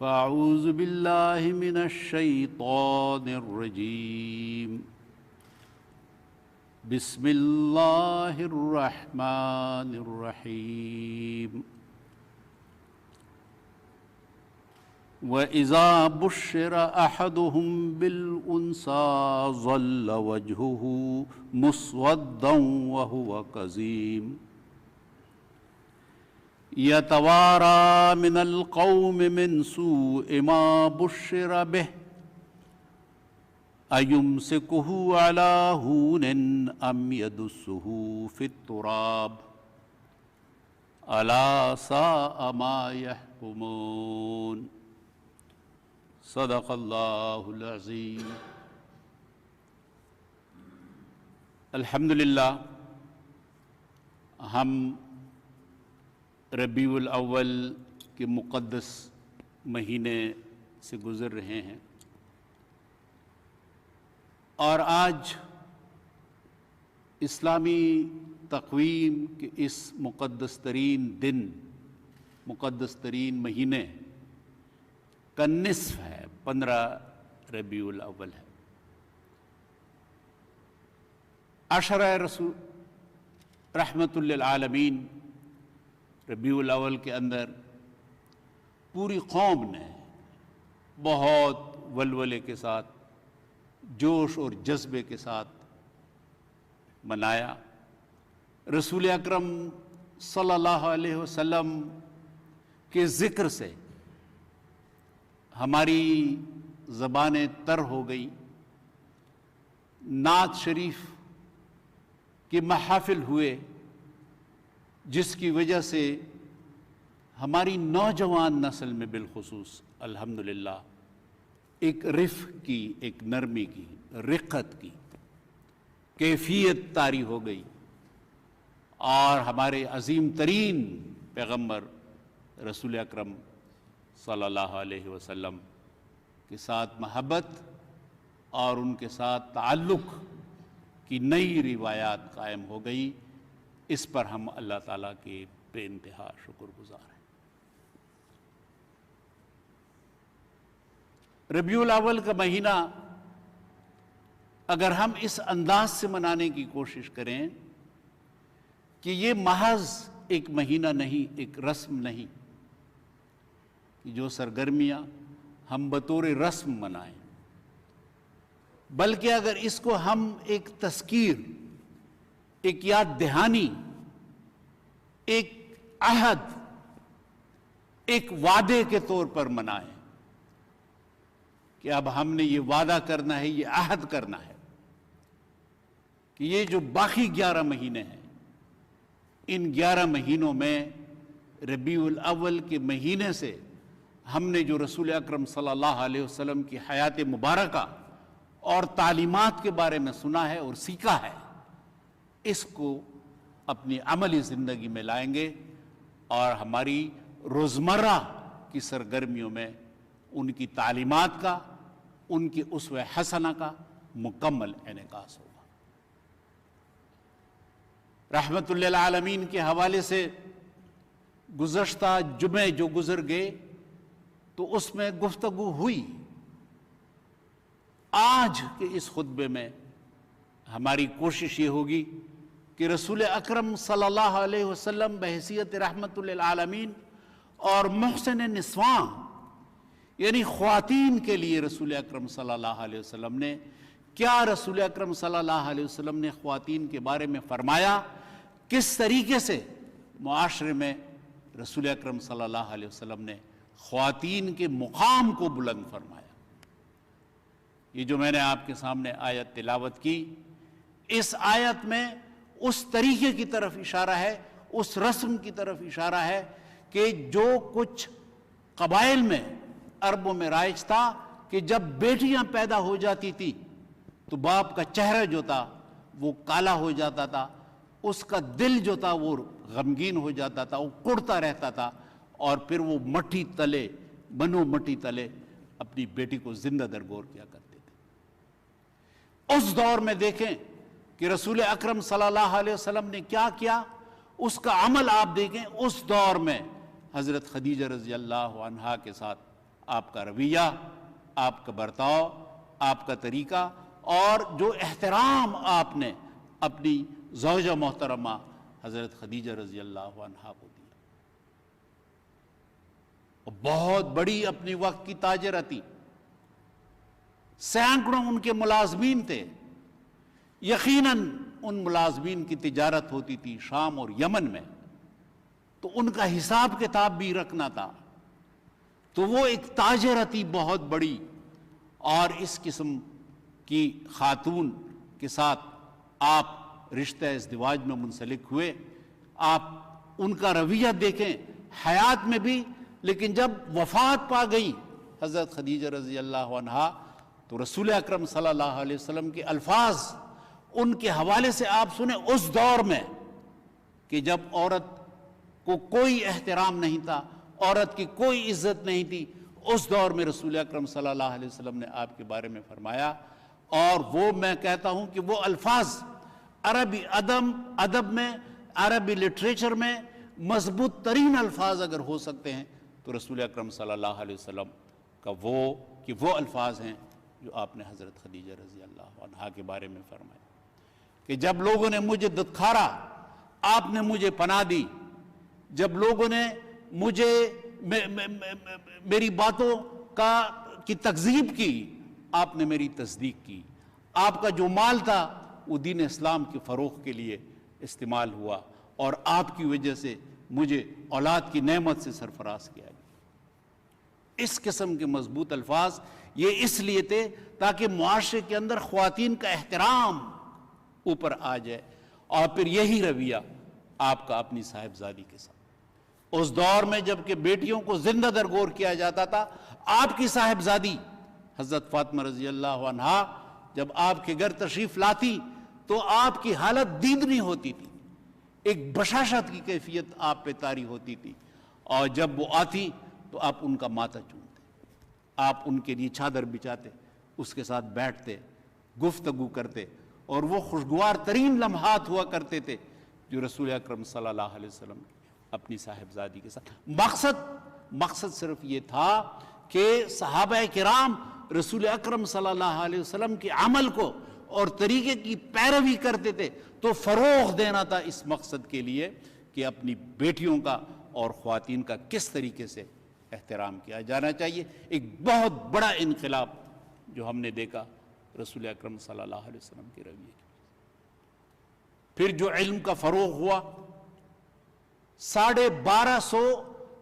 فاعوذ باللہ من الشیطان الرجیم بسم اللہ الرحمن الرحیم وَإِذَا بُشِّرَ أَحَدُهُمْ بِالْأُنْثَىٰ ظَلَّ وَجْهُهُ مُسْوَدًّا وَهُوَ كَظِيمٌ يَتَوَارَىٰ مِنَ الْقَوْمِ مِنْ سُوءِ مَا بُشِّرَ بِهِ أَيُمْسِكُهُ عَلَىٰ هُونٍ أَمْ يَدُسُّهُ فِي التُّرَابِ أَلَا سَاءَ مَا يَحْكُمُونَ صدق اللہ العظیم۔ الحمدللہ ہم ربیع الاول کے مقدس مہینے سے گزر رہے ہیں، اور آج اسلامی تقویم کے اس مقدس ترین دن، مقدس ترین مہینے کا نصف ہے، 15 ربیع الاول ہے۔ عشرہ رسول رحمت للعالمین ربیع الاول کے اندر پوری قوم نے بہت ولولے کے ساتھ، جوش اور جذبے کے ساتھ منایا۔ رسول اکرم صلی اللہ علیہ وسلم کے ذکر سے ہماری زبانیں تر ہو گئی، نعت شریف کے محافل ہوئے، جس کی وجہ سے ہماری نوجوان نسل میں بالخصوص الحمدللہ ایک رفق کی، ایک نرمی کی، رقت کی کیفیت طاری ہو گئی، اور ہمارے عظیم ترین پیغمبر رسول اکرم صلی اللہ علیہ وسلم کے ساتھ محبت اور ان کے ساتھ تعلق کی نئی روایات قائم ہو گئی۔ اس پر ہم اللہ تعالیٰ کے بے انتہا شکر گزار ہیں۔ ربیع الاول کا مہینہ اگر ہم اس انداز سے منانے کی کوشش کریں کہ یہ محض ایک مہینہ نہیں، ایک رسم نہیں کہ جو سرگرمیاں ہم بطور رسم منائیں، بلکہ اگر اس کو ہم ایک تذکیر، ایک یاد دہانی، ایک عہد، ایک وعدے کے طور پر منائیں کہ اب ہم نے یہ وعدہ کرنا ہے، یہ عہد کرنا ہے کہ یہ جو باقی 11 مہینے ہیں، ان 11 مہینوں میں ربیع الاول کے مہینے سے ہم نے جو رسول اکرم صلی اللہ علیہ وسلم کی حیات مبارکہ اور تعلیمات کے بارے میں سنا ہے اور سیکھا ہے، اس کو اپنی عملی زندگی میں لائیں گے، اور ہماری روزمرہ کی سرگرمیوں میں ان کی تعلیمات کا، ان کی اسوہ حسنہ کا مکمل انعکاس ہوگا۔ رحمت للعالمین کے حوالے سے گزشتہ جمعے جو گزر گئے تو اس میں گفتگو ہوئی۔ آج کے اس خطبے میں ہماری کوشش یہ ہوگی کہ رسول اکرم صلی اللہ علیہ وسلم بحیثیت رحمت للعالمین اور محسن نسواں، یعنی خواتین کے لیے رسول اکرم صلی اللہ علیہ وسلم نے کیا، رسول اکرم صلی اللہ علیہ وسلم نے خواتین کے بارے میں فرمایا، کس طریقے سے معاشرے میں رسول اکرم صلی اللہ علیہ وسلم نے خواتین کے مقام کو بلند فرمایا۔ یہ جو میں نے آپ کے سامنے آیت تلاوت کی، اس آیت میں اس طریقے کی طرف اشارہ ہے، اس رسم کی طرف اشارہ ہے کہ جو کچھ قبائل میں، عربوں میں رائج تھا کہ جب بیٹیاں پیدا ہو جاتی تھی تو باپ کا چہرہ جو تھا وہ کالا ہو جاتا تھا، اس کا دل جو تھا وہ غمگین ہو جاتا تھا، وہ کڑتا رہتا تھا، اور پھر وہ مٹی تلے، بنو مٹی تلے اپنی بیٹی کو زندہ درگور کیا کرتے تھے۔ اس دور میں دیکھیں کہ رسول اکرم صلی اللہ علیہ وسلم نے کیا کیا، اس کا عمل آپ دیکھیں۔ اس دور میں حضرت خدیجہ رضی اللہ عنہا کے ساتھ آپ کا رویہ، آپ کا برتاؤ، آپ کا طریقہ، اور جو احترام آپ نے اپنی زوجہ محترمہ حضرت خدیجہ رضی اللہ عنہا کو دیا۔ بہت بڑی اپنی وقت کی تاجرہ تھی، سینکڑوں ان کے ملازمین تھے، یقیناً ان ملازمین کی تجارت ہوتی تھی شام اور یمن میں، تو ان کا حساب کتاب بھی رکھنا تھا، تو وہ ایک تاجرہ تھی بہت بڑی، اور اس قسم کی خاتون کے ساتھ آپ رشتہ ازدواج میں منسلک ہوئے۔ آپ ان کا رویہ دیکھیں حیات میں بھی، لیکن جب وفات پا گئی حضرت خدیجہ رضی اللہ عنہا تو رسول اکرم صلی اللہ علیہ وسلم کے الفاظ ان کے حوالے سے آپ سنیں اس دور میں، کہ جب عورت کو کوئی احترام نہیں تھا، عورت کی کوئی عزت نہیں تھی، اس دور میں رسول اکرم صلی اللہ علیہ وسلم نے آپ کے بارے میں فرمایا، اور وہ میں کہتا ہوں کہ وہ الفاظ عربی ادب میں، عربی لٹریچر میں مضبوط ترین الفاظ اگر ہو سکتے ہیں تو رسول اکرم صلی اللہ علیہ وسلم کا وہ الفاظ ہیں جو آپ نے حضرت خدیجہ رضی اللہ عنہا کے بارے میں فرمایا، کہ جب لوگوں نے مجھے دتکارا آپ نے مجھے پناہ دی، جب لوگوں نے مجھے میری باتوں کی تکذیب کی آپ نے میری تصدیق کی، آپ کا جو مال تھا وہ دین اسلام کے فروغ کے لیے استعمال ہوا، اور آپ کی وجہ سے مجھے اولاد کی نعمت سے سرفراز کیا گیا۔ اس قسم کے مضبوط الفاظ یہ اس لیے تھے تاکہ معاشرے کے اندر خواتین کا احترام اوپر آ جائے، اور پھر یہی رویہ آپ کا اپنی صاحبزادی کے ساتھ۔ اس دور میں جب کہ بیٹیوں کو زندہ درگور کیا جاتا تھا، آپ کی صاحبزادی حضرت فاطمہ رضی اللہ عنہا جب آپ کے گھر تشریف لاتی تو آپ کی حالت دیدنی ہوتی تھی، ایک بشاشت کی کیفیت آپ پہ طاری ہوتی تھی، اور جب وہ آتی تو آپ ان کا ماتھا چومتے، آپ ان کے لیے چادر بچھاتے، اس کے ساتھ بیٹھتے، گفتگو کرتے، اور وہ خوشگوار ترین لمحات ہوا کرتے تھے جو رسول اکرم صلی اللہ علیہ وسلم اپنی صاحبزادی کے ساتھ۔ مقصد صرف یہ تھا کہ صحابہ کرام رسول اکرم صلی اللہ علیہ وسلم کے عمل کو اور طریقے کی پیروی کرتے تھے، تو فروغ دینا تھا اس مقصد کے لیے کہ اپنی بیٹیوں کا اور خواتین کا کس طریقے سے احترام کیا جانا چاہیے۔ ایک بہت بڑا انقلاب جو ہم نے دیکھا رسول اکرم صلی اللہ علیہ وسلم کے رویے کی۔ پھر جو علم کا فروغ ہوا، 1250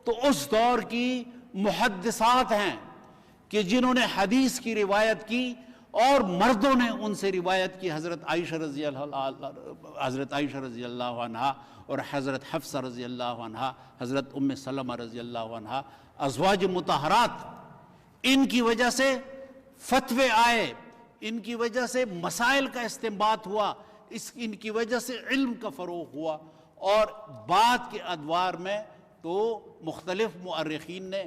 تو اس دور کی محدثات ہیں کہ جنہوں نے حدیث کی روایت کی، اور مردوں نے ان سے روایت کی، حضرت عائشہ رضی اللہ عنہا اور حضرت حفصہ رضی اللہ عنہا، حضرت ام سلمہ رضی اللہ عنہا، ازواج مطہرات، ان کی وجہ سے فتوے آئے، ان کی وجہ سے مسائل کا استنباط ہوا، ان کی وجہ سے علم کا فروغ ہوا، اور بعد کے ادوار میں تو مختلف مؤرخین نے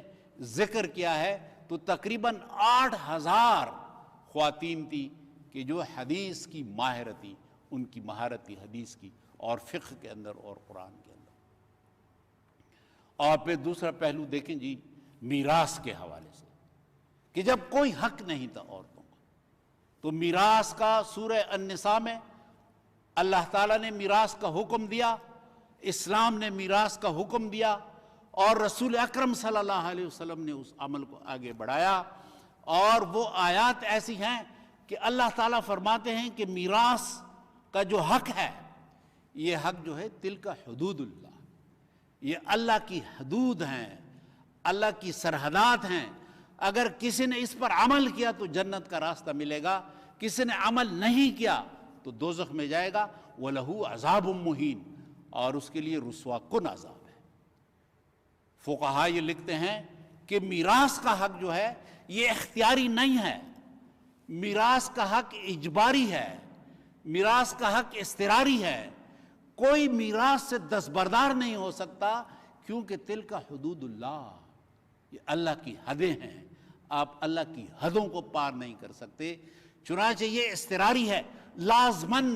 ذکر کیا ہے تو تقریباً 8000 خواتین تھی کہ جو حدیث کی ماہر تھی، ان کی مہارت تھی حدیث کی اور فقہ کے اندر اور قرآن کے اندر۔ اور پھر دوسرا پہلو دیکھیں جی میراث کے حوالے سے، کہ جب کوئی حق نہیں تھا عورتوں کا، تو میراث کا سورہ النساء میں اللہ تعالیٰ نے میراث کا حکم دیا، اسلام نے میراث کا حکم دیا، اور رسول اکرم صلی اللہ علیہ وسلم نے اس عمل کو آگے بڑھایا، اور وہ آیات ایسی ہیں کہ اللہ تعالیٰ فرماتے ہیں کہ میراث کا جو حق ہے، یہ حق جو ہے تلک حدود اللہ، یہ اللہ کی حدود ہیں، اللہ کی سرحدات ہیں، اگر کسی نے اس پر عمل کیا تو جنت کا راستہ ملے گا، کسی نے عمل نہیں کیا تو دوزخ میں جائے گا، وَلَهُ عَذَابٌ مُّہِینٌ، اور اس کے لیے رسوا کن عذاب ہے۔ فقہاء یہ لکھتے ہیں کہ میراث کا حق جو ہے یہ اختیاری نہیں ہے، میراث کا حق اجباری ہے، میراث کا حق اضطراری ہے، کوئی میراث سے دستبردار نہیں ہو سکتا، کیونکہ تلک حدود اللہ، یہ اللہ کی حدیں ہیں، آپ اللہ کی حدوں کو پار نہیں کر سکتے، چنانچہ یہ اضطراری ہے، لازماً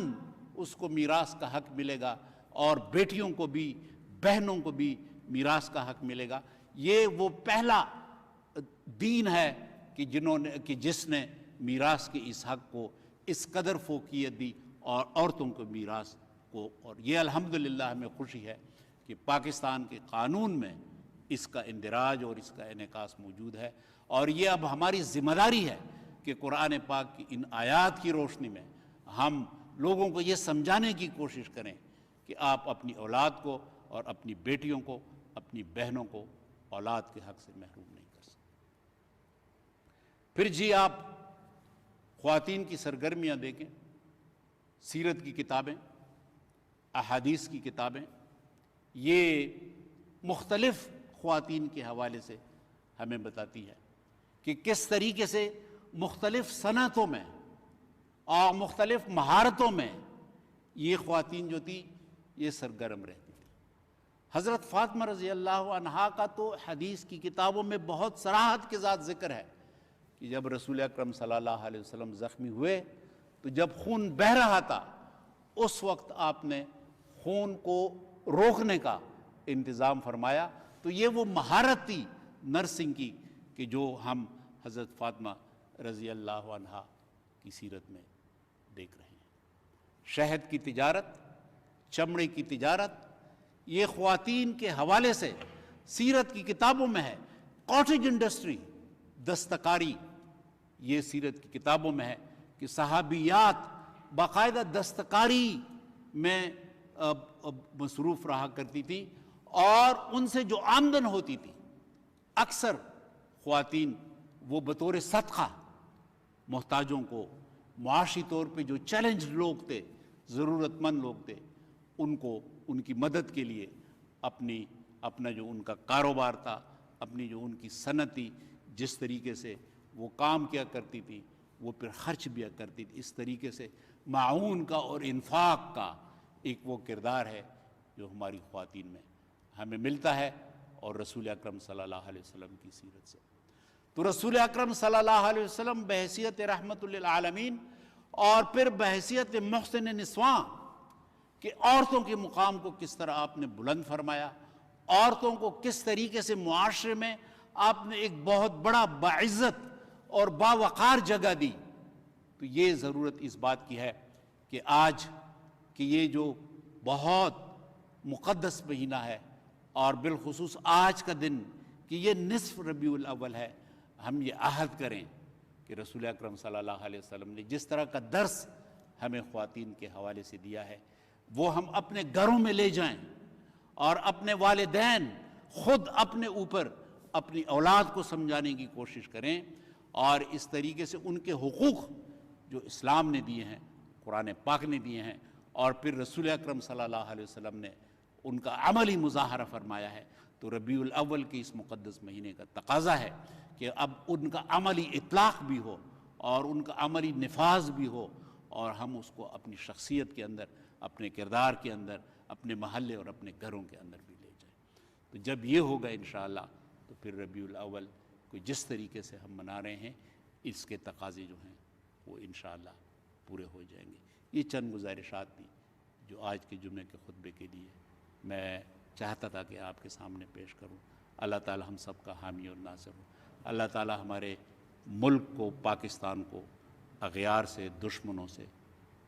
اس کو میراث کا حق ملے گا، اور بیٹیوں کو بھی، بہنوں کو بھی میراث کا حق ملے گا۔ یہ وہ پہلا دین ہے کہ جس نے میراث کے اس حق کو اس قدر فوقیت دی اور عورتوں کو میراث کو. اور یہ الحمدللہ ہمیں خوشی ہے کہ پاکستان کے قانون میں اس کا اندراج اور اس کا انعکاس موجود ہے. اور یہ اب ہماری ذمہ داری ہے کہ قرآن پاک کی ان آیات کی روشنی میں ہم لوگوں کو یہ سمجھانے کی کوشش کریں کہ آپ اپنی اولاد کو اور اپنی بیٹیوں کو، اپنی بہنوں کو اولاد کے حق سے محروم نہیں کر سکتے. پھر جی آپ خواتین کی سرگرمیاں دیکھیں، سیرت کی کتابیں، احادیث کی کتابیں، یہ مختلف خواتین کے حوالے سے ہمیں بتاتی ہے کہ کس طریقے سے مختلف صنعتوں میں اور مختلف مہارتوں میں یہ خواتین جو تھی یہ سرگرم رہتی تھی. حضرت فاطمہ رضی اللہ عنہا کا تو حدیث کی کتابوں میں بہت صراحت کے ساتھ ذکر ہے کہ جب رسول اکرم صلی اللہ علیہ وسلم زخمی ہوئے تو جب خون بہہ رہا تھا اس وقت آپ نے خون کو روکنے کا انتظام فرمایا. تو یہ وہ مہارت تھی نرسنگ کی کہ جو ہم حضرت فاطمہ رضی اللہ عنہا کی سیرت میں دیکھ رہے ہیں. شہد کی تجارت، چمڑے کی تجارت، یہ خواتین کے حوالے سے سیرت کی کتابوں میں ہے. کاٹیج انڈسٹری، دستکاری، یہ سیرت کی کتابوں میں ہے کہ صحابیات باقاعدہ دستکاری میں مصروف رہا کرتی تھی اور ان سے جو آمدن ہوتی تھی اکثر خواتین وہ بطور صدقہ محتاجوں کو، معاشی طور پہ جو چیلنج لوگ تھے، ضرورت مند لوگ تھے، ان کو ان کی مدد کے لیے اپنا جو ان کا کاروبار تھا، اپنی جو ان کی صنعت تھی، جس طریقے سے وہ کام کیا کرتی تھی وہ پھر خرچ بھی کرتی تھی. اس طریقے سے معاون کا اور انفاق کا ایک وہ کردار ہے جو ہماری خواتین میں ہمیں ملتا ہے اور رسول اکرم صلی اللہ علیہ وسلم کی سیرت سے. تو رسول اکرم صلی اللہ علیہ وسلم بحیثیت رحمت للعالمین اور پھر بحیثیت محسن نسواں کہ عورتوں کے مقام کو کس طرح آپ نے بلند فرمایا، عورتوں کو کس طریقے سے معاشرے میں آپ نے ایک بہت بڑا باعزت اور باوقار جگہ دی. تو یہ ضرورت اس بات کی ہے کہ آج کہ یہ جو بہت مقدس مہینہ ہے اور بالخصوص آج کا دن کہ یہ نصف ربیع الاول ہے، ہم یہ عہد کریں کہ رسول اکرم صلی اللہ علیہ وسلم نے جس طرح کا درس ہمیں خواتین کے حوالے سے دیا ہے وہ ہم اپنے گھروں میں لے جائیں اور اپنے والدین خود اپنے اوپر اپنی اولاد کو سمجھانے کی کوشش کریں اور اس طریقے سے ان کے حقوق جو اسلام نے دیے ہیں، قرآن پاک نے دیے ہیں اور پھر رسول اکرم صلی اللہ علیہ وسلم نے ان کا عملی مظاہرہ فرمایا ہے. تو ربیع الاول کے اس مقدس مہینے کا تقاضا ہے کہ اب ان کا عملی اطلاق بھی ہو اور ان کا عملی نفاذ بھی ہو اور ہم اس کو اپنی شخصیت کے اندر، اپنے کردار کے اندر، اپنے محلے اور اپنے گھروں کے اندر بھی لے جائیں. تو جب یہ ہوگا انشاءاللہ تو پھر ربیع الاول کو جس طریقے سے ہم منا رہے ہیں اس کے تقاضے جو ہیں وہ انشاءاللہ پورے ہو جائیں گے. یہ چند گزارشات تھی جو آج کے جمعے کے خطبے کے لیے میں چاہتا تھا کہ آپ کے سامنے پیش کروں. اللہ تعالی ہم سب کا حامی اور ناصر ہو. اللہ تعالی ہمارے ملک کو، پاکستان کو اغیار سے، دشمنوں سے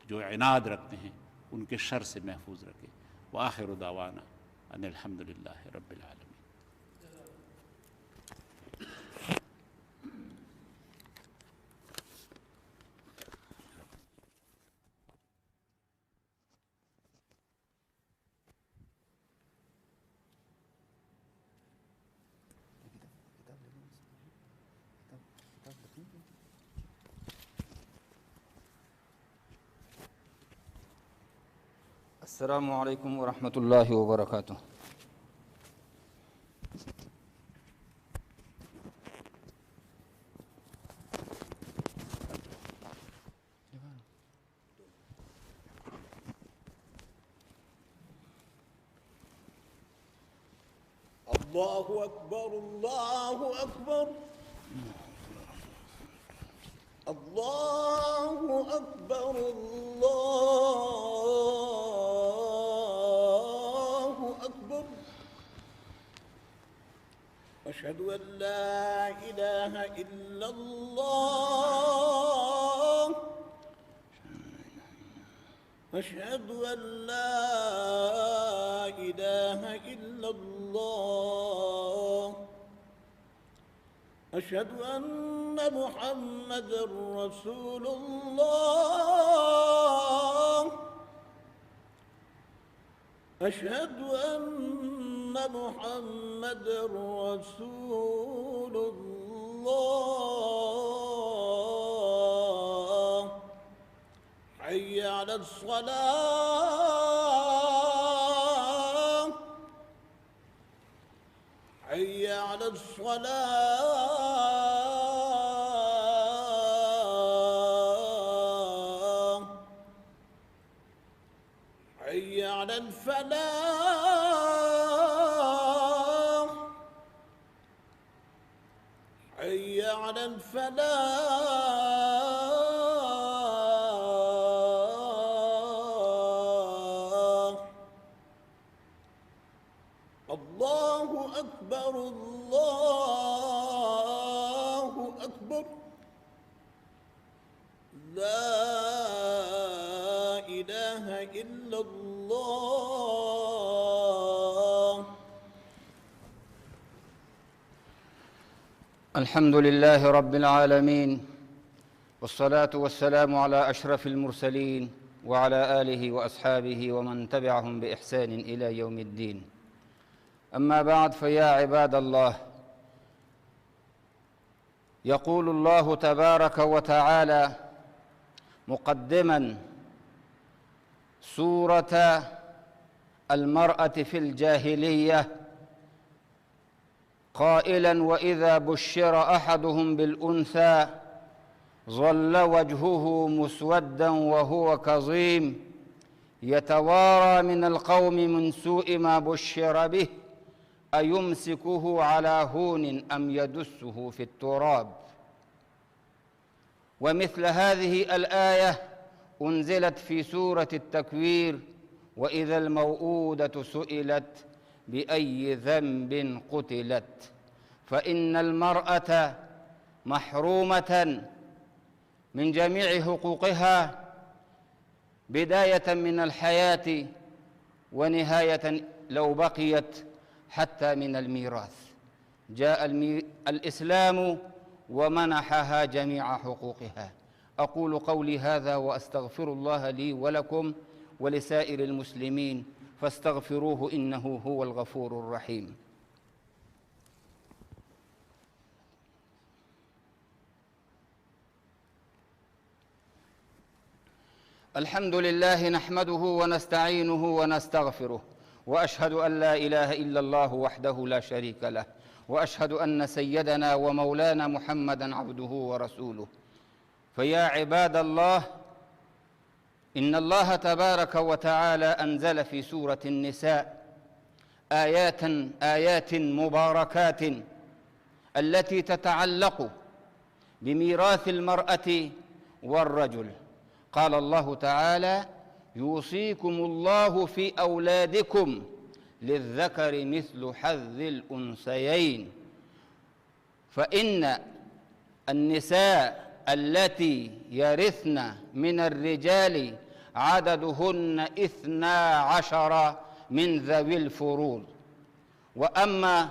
جو عناد رکھتے ہیں ان کے شر سے محفوظ رکھے. وآخر دعوانا ان الحمدللہ رب العالمین. السلام علیکم ورحمۃ اللہ وبرکاتہ. اللہ اکبر، اللہ اکبر، اللہ اکبر، اللہ اکبر. أشهد أن لا إله إلا الله أشهد أن لا إله إلا الله أشهد أن محمدًا رسول الله أشهد أن محمدًا رسول الله حي على الصلاة حي على الصلاة حي على الفلاح حي على الفلاح الله أكبر الله أكبر لا إله إلا الله الحمد لله رب العالمين، والصلاة والسلام على أشرف المرسلين وعلى آله وأصحابه ومن تبعهم بإحسان إلى يوم الدين. أما بعد، فيا عباد الله، يقول الله تبارك وتعالى مقدما سورة المرأة في الجاهلية قائلا: وإذا بشر أحدهم بالأنثى ظل وجهه مسودا وهو كظيم يتوارى من القوم من سوء ما بشر به أيمسكه على هون أم يدسه في التراب. ومثل هذه الآية أنزلت في سورة التكوير: وإذا الموءودة سئلت بأي ذنب قتلت. فإن المرأة محرومة من جميع حقوقها بداية من الحياة ونهاية لو بقيت حتى من الميراث. جاء الإسلام ومنحها جميع حقوقها. أقول قولي هذا وأستغفر الله لي ولكم ولسائر المسلمين فاستغفروه إنه هو الغفور الرحيم. الحمد لله نحمده ونستعينه ونستغفره، وأشهد أن لا إله إلا الله وحده لا شريك له، وأشهد أن سيدنا ومولانا محمدًا عبده ورسوله. فيا عباد الله، إن الله تبارك وتعالى أنزل في سورة النساء آيات مباركات التي تتعلق بميراث المرأة والرجل. قال الله تعالى: يوصيكم الله في أولادكم للذكر مثل حظ الأنثيين. فإن النساء التي يرثن من الرجال عددهن 12 من ذوي الفروض، وأما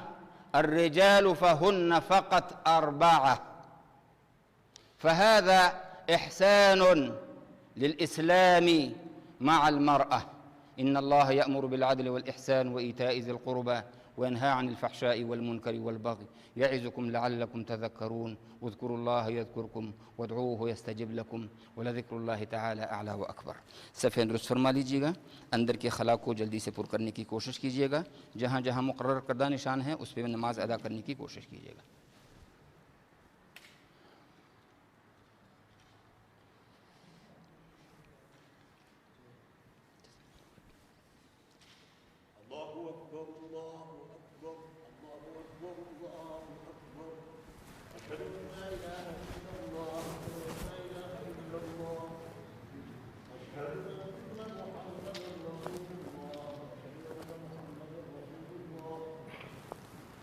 الرجال فهن فقط 4. فهذا إحسان للإسلام مع المرأة. إن الله يأمر بالعدل والإحسان وإيتاء ذي القربى وينهى عن الفحشاء والمنكر والبغي يعظكم لعلكم تذكرون. واذكروا الله يذكركم وادعوه يستجب لكم ولذكر الله تعالی اعلی و اکبر. صفحہ درست فرما لیجیے گا. اندر کے خلا کو جلدی سے پر کرنے کی کوشش کیجیے گا. جہاں جہاں مقرر کردہ نشان ہے اس پہ نماز ادا کرنے کی کوشش کیجیے گا.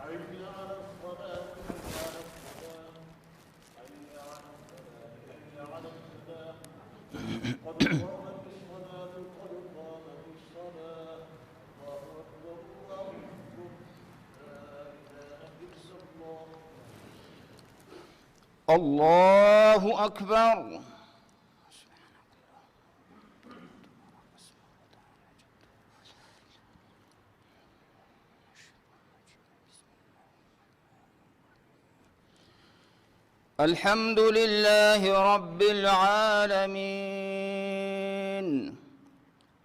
حي على الصلاة الله أكبر. الحمد لله رب العالمين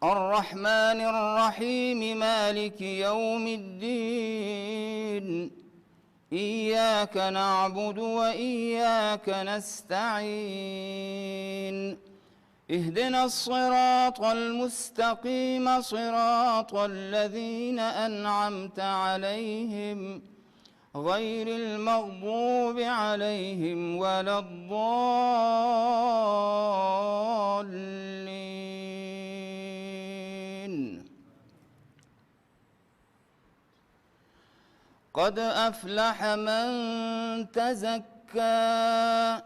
الرحمن الرحيم مالك يوم الدين إياك نعبد وإياك نستعين اهدنا الصراط المستقيم صراط الذين أنعمت عليهم غير المغضوب عليهم ولا الضالين. قد أفلح من تزكى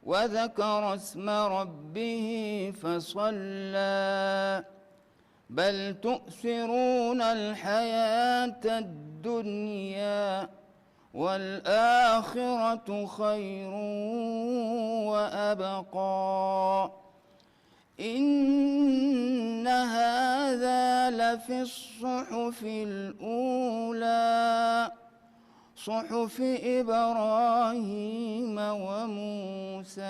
وذكر اسم ربه فصلى بل تؤثرون الحياة الدنيا والآخرة خير وأبقى إن هذا لفي الصحف الأولى صحف إبراهيم وموسى.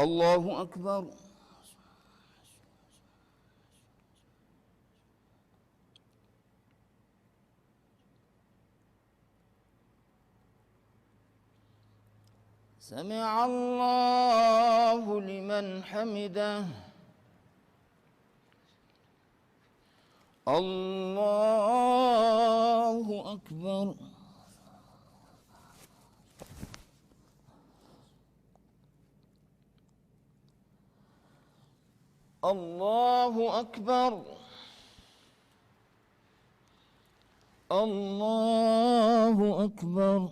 الله أكبر. سمع الله لمن حمده. الله أكبر. الله أكبر. الله أكبر.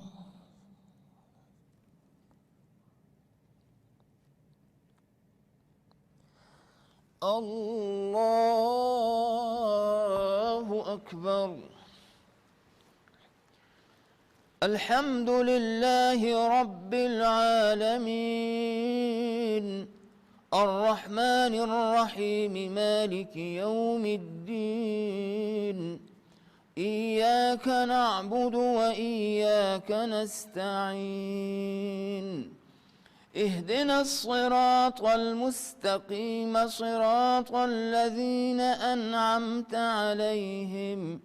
الله أكبر. الحمد لله رب العالمين الرحمن الرحيم مالك يوم الدين إياك نعبد وإياك نستعين اهدنا الصراط المستقيم صراط الذين أنعمت عليهم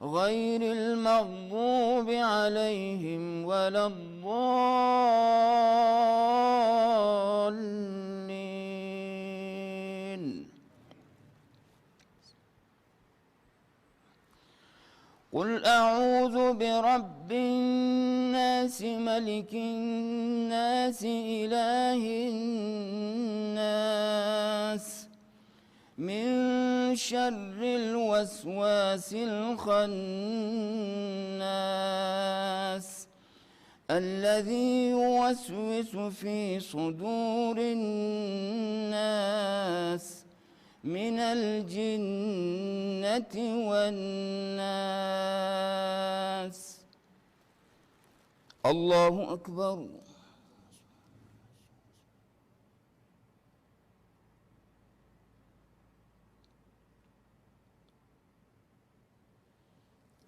غير المغضوب عليهم ولا الضالين. قل أعوذ برب الناس ملك الناس إله الناس من شر الوسواس الخناس الذي يوسوس في صدور الناس من الجنة والناس. الله أكبر.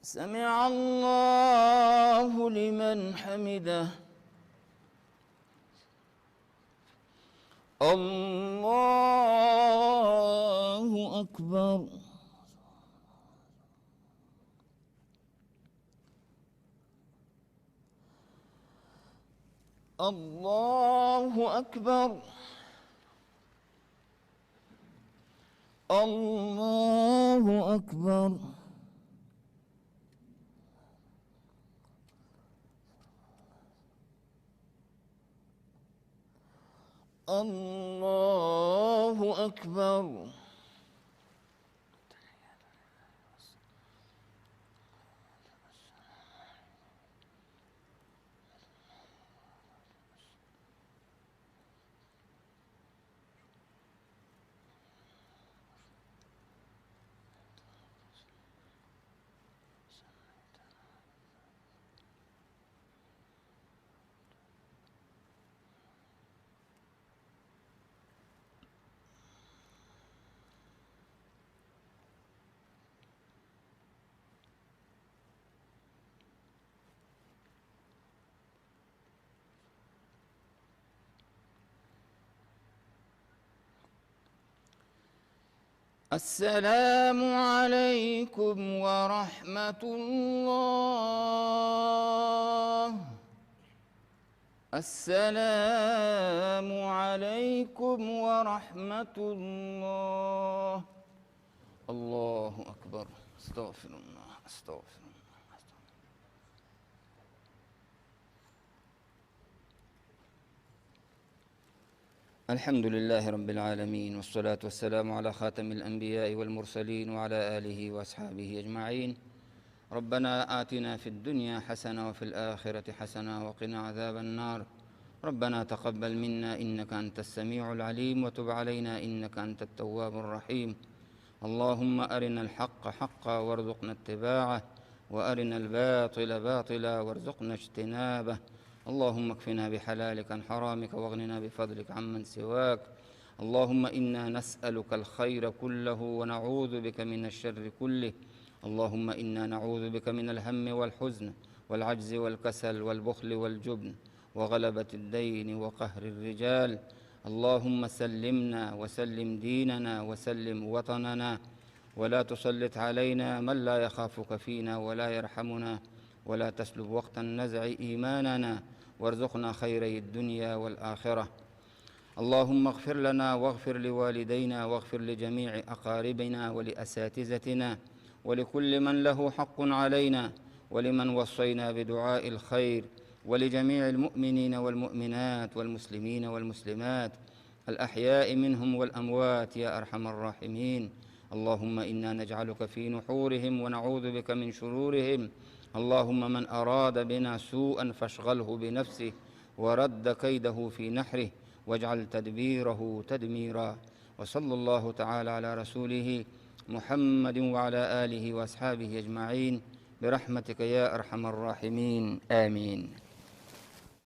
سمع الله لمن حمده. الله أكبر. الله أكبر. الله أكبر. الله أكبر. السلام عليكم ورحمة الله. السلام عليكم ورحمة الله. الله أكبر. استغفر الله استغفر الله. الحمد لله رب العالمين، والصلاة والسلام على خاتم الأنبياء والمرسلين وعلى آله وأصحابه أجمعين. ربنا آتنا في الدنيا حسنة وفي الآخرة حسنة وقنا عذاب النار. ربنا تقبل منا إنك أنت السميع العليم، وتب علينا إنك أنت التواب الرحيم. اللهم أرنا الحق حقا وارزقنا اتباعه، وأرنا الباطل باطلا وارزقنا اجتنابه. اللهم اكفنا بحلالك عن حرامك، واغننا بفضلك عمن سواك. اللهم إنا نسألك الخير كله ونعوذ بك من الشر كله. اللهم إنا نعوذ بك من الهم والحزن والعجز والكسل والبخل والجبن وغلبة الدين وقهر الرجال. اللهم سلمنا وسلم ديننا وسلم وطننا، ولا تسلط علينا من لا يخافك فينا ولا يرحمنا، ولا تسلب وقت النزع إيماننا، وارزقنا خيري الدنيا والآخرة. اللهم اغفر لنا واغفر لوالدينا واغفر لجميع أقاربنا ولأساتذتنا ولكل من له حق علينا، ولمن وصينا بدعاء الخير، ولجميع المؤمنين والمؤمنات والمسلمين والمسلمات الأحياء منهم والأموات يا أرحم الراحمين. اللهم إنا نجعلك في نحورهم ونعوذ بك من شرورهم. اللهم من أراد بنا سوءا فاشغله بنفسه ورد كيده في نحره، واجعل تدبيره تدميرا. وصلى الله تعالى على رسوله محمد وعلى آله وأصحابه أجمعين برحمتك يا أرحم الراحمين. آمين.